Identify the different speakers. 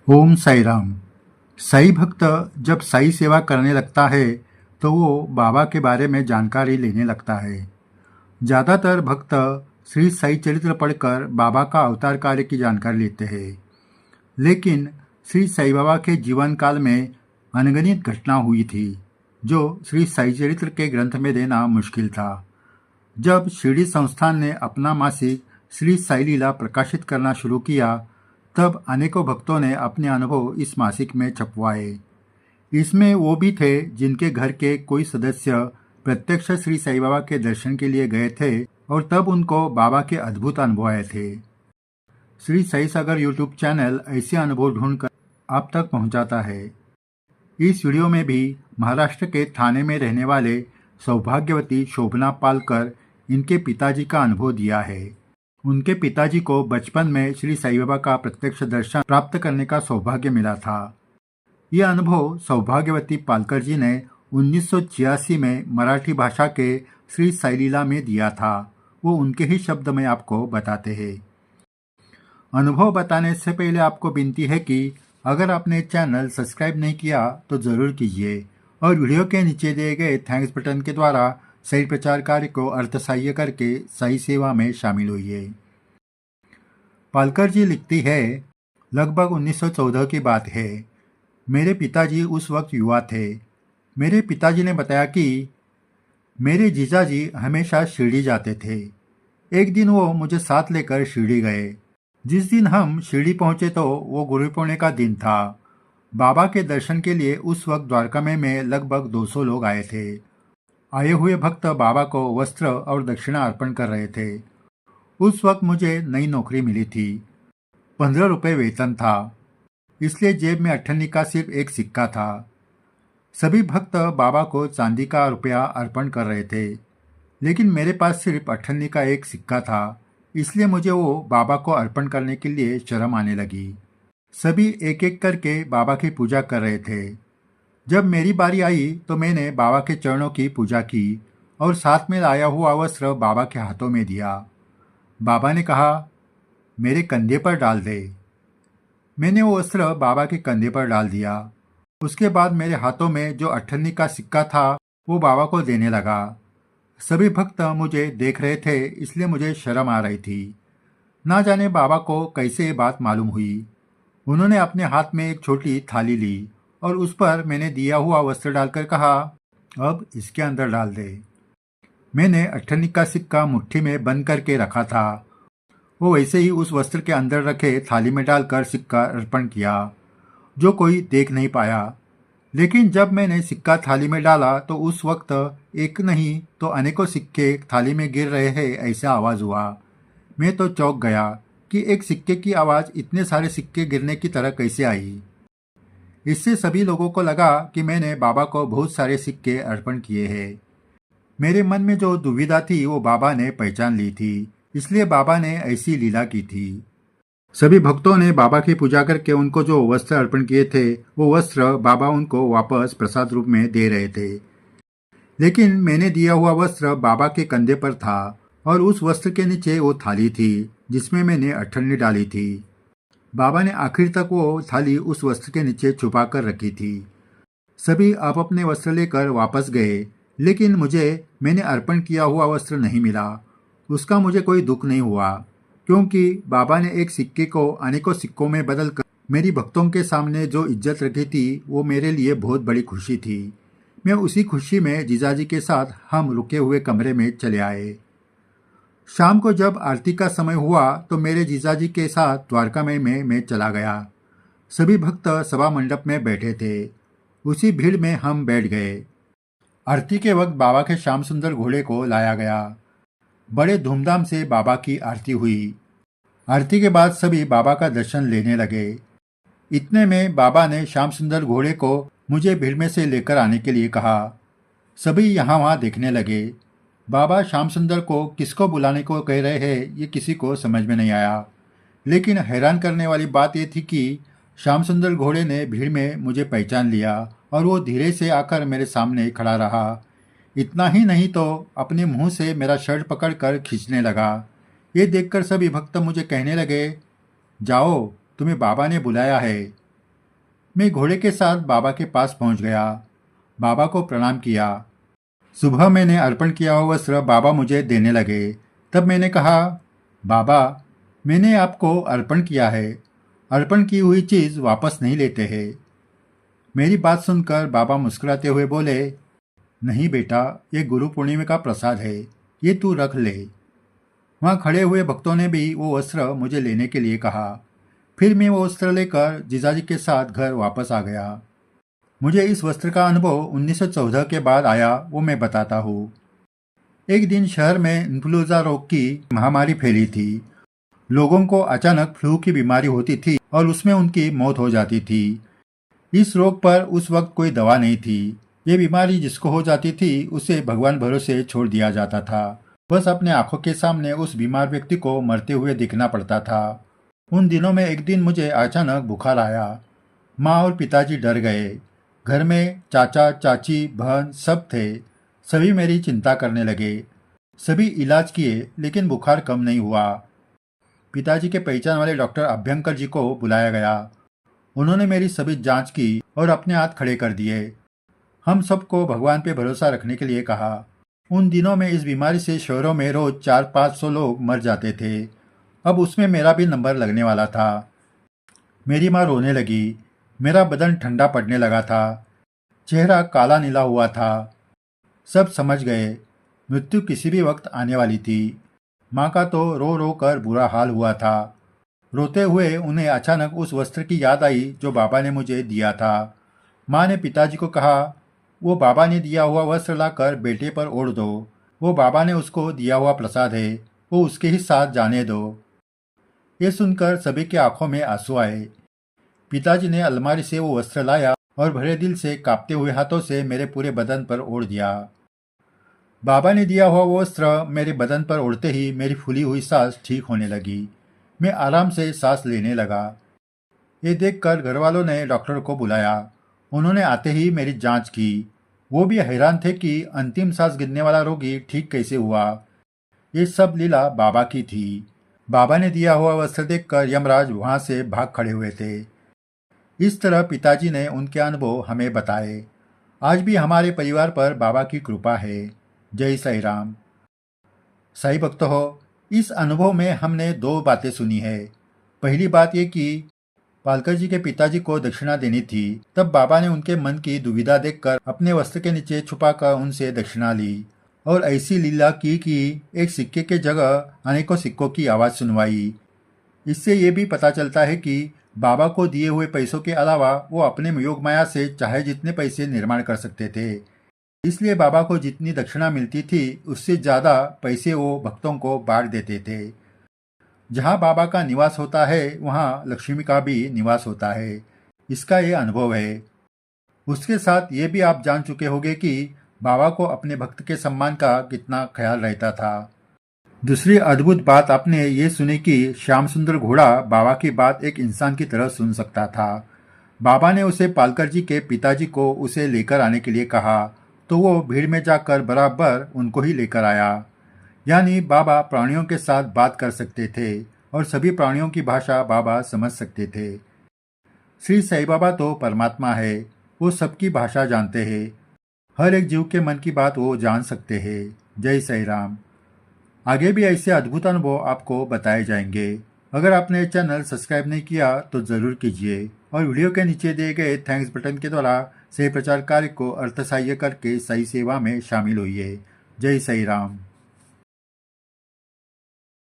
Speaker 1: ओम साई राम। साई भक्त जब साई सेवा करने लगता है तो वो बाबा के बारे में जानकारी लेने लगता है। ज़्यादातर भक्त श्री साई चरित्र पढ़कर बाबा का अवतार कार्य की जानकारी लेते हैं, लेकिन श्री साई बाबा के जीवन काल में अनगिनत घटना हुई थी जो श्री साई चरित्र के ग्रंथ में देना मुश्किल था। जब शिरडी संस्थान ने अपना मासिक श्री साई लीला प्रकाशित करना शुरू किया, तब अनेकों भक्तों ने अपने अनुभव इस मासिक में छपवाए। इसमें वो भी थे जिनके घर के कोई सदस्य प्रत्यक्ष श्री साई बाबा के दर्शन के लिए गए थे और तब उनको बाबा के अद्भुत अनुभव आए थे। श्री साई सागर यूट्यूब चैनल ऐसे अनुभव ढूंढकर आप तक पहुंचाता है। इस वीडियो में भी महाराष्ट्र के थाने में रहने वाले सौभाग्यवती शोभना पालकर इनके पिताजी का अनुभव दिया है। उनके पिताजी को बचपन में श्री साई बाबा का प्रत्यक्ष दर्शन प्राप्त करने का सौभाग्य मिला था। यह अनुभव सौभाग्यवती पालकर जी ने 1986 में मराठी भाषा के श्री साई लीला में दिया था। वो उनके ही शब्द में आपको बताते हैं। अनुभव बताने से पहले आपको विनती है कि अगर आपने चैनल सब्सक्राइब नहीं किया तो ज़रूर कीजिए और वीडियो के नीचे दिए गए थैंक्स बटन के द्वारा सही प्रचार कार्य को अर्थसहाय्य करके सही सेवा में शामिल होइए। पालकर जी लिखती है, लगभग 1914 की बात है। मेरे पिताजी उस वक्त युवा थे। मेरे पिताजी ने बताया कि मेरे जीजाजी हमेशा शिरडी जाते थे। एक दिन वो मुझे साथ लेकर शिरडी गए। जिस दिन हम शिरडी पहुंचे तो वो गुरु पूर्णिमा का दिन था। बाबा के दर्शन के लिए उस वक्त द्वारका में लगभग 200 लोग आए थे। आए हुए भक्त बाबा को वस्त्र और दक्षिणा अर्पण कर रहे थे। उस वक्त मुझे नई नौकरी मिली थी। 15 रुपये वेतन था, इसलिए जेब में अठन्नी का सिर्फ एक सिक्का था। सभी भक्त बाबा को चांदी का रुपया अर्पण कर रहे थे, लेकिन मेरे पास सिर्फ अठन्नी का एक सिक्का था, इसलिए मुझे वो बाबा को अर्पण करने के लिए शर्म आने लगी। सभी एक एक करके बाबा की पूजा कर रहे थे। जब मेरी बारी आई तो मैंने बाबा के चरणों की पूजा की और साथ में लाया हुआ वस्त्र बाबा के हाथों में दिया। बाबा ने कहा, मेरे कंधे पर डाल दे। मैंने वो वस्त्र बाबा के कंधे पर डाल दिया। उसके बाद मेरे हाथों में जो अठन्नी का सिक्का था वो बाबा को देने लगा। सभी भक्त मुझे देख रहे थे, इसलिए मुझे शर्म आ रही थी। ना जाने बाबा को कैसे ये बात मालूम हुई। उन्होंने अपने हाथ में एक छोटी थाली ली और उस पर मैंने दिया हुआ वस्त्र डालकर कहा, अब इसके अंदर डाल दे। मैंने अठन्नी का सिक्का मुट्ठी में बंद करके रखा था। वो वैसे ही उस वस्त्र के अंदर रखे थाली में डालकर सिक्का अर्पण किया, जो कोई देख नहीं पाया। लेकिन जब मैंने सिक्का थाली में डाला तो उस वक्त एक नहीं तो अनेकों सिक्के थाली में गिर रहे हैं ऐसा आवाज़ हुआ। मैं तो चौंक गया कि एक सिक्के की आवाज़ इतने सारे सिक्के गिरने की तरह कैसे आई। इससे सभी लोगों को लगा कि मैंने बाबा को बहुत सारे सिक्के अर्पण किए हैं। मेरे मन में जो दुविधा थी वो बाबा ने पहचान ली थी, इसलिए बाबा ने ऐसी लीला की थी। सभी भक्तों ने बाबा की पूजा करके उनको जो वस्त्र अर्पण किए थे वो वस्त्र बाबा उनको वापस प्रसाद रूप में दे रहे थे। लेकिन मैंने दिया हुआ वस्त्र बाबा के कंधे पर था और उस वस्त्र के नीचे वो थाली थी जिसमें मैंने अठन्नी डाली थी। बाबा ने आखिर तक वो थाली उस वस्त्र के नीचे छुपा कर रखी थी। सभी आप अपने वस्त्र लेकर वापस गए, लेकिन मैंने अर्पण किया हुआ वस्त्र नहीं मिला। उसका मुझे कोई दुख नहीं हुआ, क्योंकि बाबा ने एक सिक्के को अनेकों सिक्कों में बदलकर मेरी भक्तों के सामने जो इज्जत रखी थी वो मेरे लिए बहुत बड़ी खुशी थी। मैं उसी खुशी में जीजाजी के साथ हम रुके हुए कमरे में चले आए। शाम को जब आरती का समय हुआ तो मेरे जीजाजी के साथ द्वारका में मैं चला गया। सभी भक्त सभा मंडप में बैठे थे। उसी भीड़ में हम बैठ गए। आरती के वक्त बाबा के श्याम सुंदर घोड़े को लाया गया। बड़े धूमधाम से बाबा की आरती हुई। आरती के बाद सभी बाबा का दर्शन लेने लगे। इतने में बाबा ने श्याम सुंदर घोड़े को मुझे भीड़ में से लेकर आने के लिए कहा। सभी यहाँ वहाँ देखने लगे। बाबा श्याम सुंदर को किसको बुलाने को कह रहे हैं ये किसी को समझ में नहीं आया। लेकिन हैरान करने वाली बात ये थी कि श्याम सुंदर घोड़े ने भीड़ में मुझे पहचान लिया और वो धीरे से आकर मेरे सामने खड़ा रहा। इतना ही नहीं तो अपने मुंह से मेरा शर्ट पकड़कर खींचने लगा। ये देखकर सभी भक्त मुझे कहने लगे, जाओ तुम्हें बाबा ने बुलाया है। मैं घोड़े के साथ बाबा के पास पहुंच गया। बाबा को प्रणाम किया। सुबह मैंने अर्पण किया हुआ वस्त्र बाबा मुझे देने लगे। तब मैंने कहा, बाबा, मैंने आपको अर्पण किया है। अर्पण की हुई चीज़ वापस नहीं लेते हैं। मेरी बात सुनकर बाबा मुस्कुराते हुए बोले, नहीं बेटा, ये गुरु पूर्णिमा का प्रसाद है, ये तू रख ले। वहाँ खड़े हुए भक्तों ने भी वो वस्त्र मुझे लेने के लिए कहा। फिर मैं वो वस्त्र लेकर जीजाजी के साथ घर वापस आ गया। मुझे इस वस्त्र का अनुभव 1914 के बाद आया, वो मैं बताता हूँ। एक दिन शहर में इन्फ्लुएंजा रोग की महामारी फैली थी। लोगों को अचानक फ्लू की बीमारी होती थी और उसमें उनकी मौत हो जाती थी। इस रोग पर उस वक्त कोई दवा नहीं थी। ये बीमारी जिसको हो जाती थी उसे भगवान भरोसे छोड़ दिया जाता था। बस अपने आंखों के सामने उस बीमार व्यक्ति को मरते हुए दिखना पड़ता था। उन दिनों में एक दिन मुझे अचानक बुखार आया। माँ और पिताजी डर गए। घर में चाचा, चाची, बहन सब थे। सभी मेरी चिंता करने लगे। सभी इलाज किए लेकिन बुखार कम नहीं हुआ। पिताजी के पहचान वाले डॉक्टर अभ्यंकर जी को बुलाया गया। उन्होंने मेरी सभी जांच की और अपने हाथ खड़े कर दिए। हम सबको भगवान पे भरोसा रखने के लिए कहा। उन दिनों में इस बीमारी से शहरों में रोज 400-500 लोग मर जाते थे। अब उसमें मेरा भी नंबर लगने वाला था। मेरी माँ रोने लगी। मेरा बदन ठंडा पड़ने लगा था। चेहरा काला नीला हुआ था। सब समझ गए मृत्यु किसी भी वक्त आने वाली थी। माँ का तो रो रो कर बुरा हाल हुआ था। रोते हुए उन्हें अचानक उस वस्त्र की याद आई जो बाबा ने मुझे दिया था। माँ ने पिताजी को कहा, वो बाबा ने दिया हुआ वस्त्र लाकर बेटे पर ओढ़ दो। वो बाबा ने उसको दिया हुआ प्रसाद है, वो उसके ही साथ जाने दो। ये सुनकर सभी की आंखों में आंसू आए। पिताजी ने अलमारी से वो वस्त्र लाया और भरे दिल से कांपते हुए हाथों से मेरे पूरे बदन पर ओढ़ दिया। बाबा ने दिया हुआ वो वस्त्र मेरे बदन पर ओढ़ते ही मेरी फूली हुई सांस ठीक होने लगी। मैं आराम से सांस लेने लगा। ये देखकर घरवालों ने डॉक्टर को बुलाया। उन्होंने आते ही मेरी जांच की। वो भी हैरान थे कि अंतिम सांस गिरने वाला रोगी ठीक कैसे हुआ। ये सब लीला बाबा की थी। बाबा ने दिया हुआ वस्त्र देखकर यमराज वहां से भाग खड़े हुए थे। इस तरह पिताजी ने उनके अनुभव हमें बताए। आज भी हमारे परिवार पर बाबा की कृपा है। जय साई राम। साई भक्त हो, इस अनुभव में हमने दो बातें सुनी है। पहली बात ये कि पालकर जी के पिताजी को दक्षिणा देनी थी। तब बाबा ने उनके मन की दुविधा देखकर अपने वस्त्र के नीचे छुपाकर उनसे दक्षिणा ली और ऐसी लीला की कि एक सिक्के के जगह अनेकों सिक्कों की आवाज़ सुनवाई। इससे ये भी पता चलता है कि बाबा को दिए हुए पैसों के अलावा वो अपने योग माया से चाहे जितने पैसे निर्माण कर सकते थे। इसलिए बाबा को जितनी दक्षिणा मिलती थी उससे ज़्यादा पैसे वो भक्तों को बांट देते थे। जहाँ बाबा का निवास होता है वहाँ लक्ष्मी का भी निवास होता है। इसका ये अनुभव है। उसके साथ ये भी आप जान चुके होंगे कि बाबा को अपने भक्त के सम्मान का कितना ख्याल रहता था। दूसरी अद्भुत बात आपने ये सुनी कि श्याम सुंदर घोड़ा बाबा की बात एक इंसान की तरह सुन सकता था। बाबा ने उसे पालकर जी के पिताजी को उसे लेकर आने के लिए कहा तो वो भीड़ में जाकर बराबर उनको ही लेकर आया। यानी बाबा प्राणियों के साथ बात कर सकते थे और सभी प्राणियों की भाषा बाबा समझ सकते थे। श्री साईं बाबा तो परमात्मा है, वो सबकी भाषा जानते हैं। हर एक जीव के मन की बात वो जान सकते हैं। जय साईं राम। आगे भी ऐसे अद्भुत अनुभव आपको बताए जाएंगे। अगर आपने चैनल सब्सक्राइब नहीं किया तो ज़रूर कीजिए और वीडियो के नीचे दिए गए थैंक्स बटन के द्वारा सही प्रचार कार्य को अर्थसहाय्य करके सही सेवा में शामिल होइए। जय साईं राम।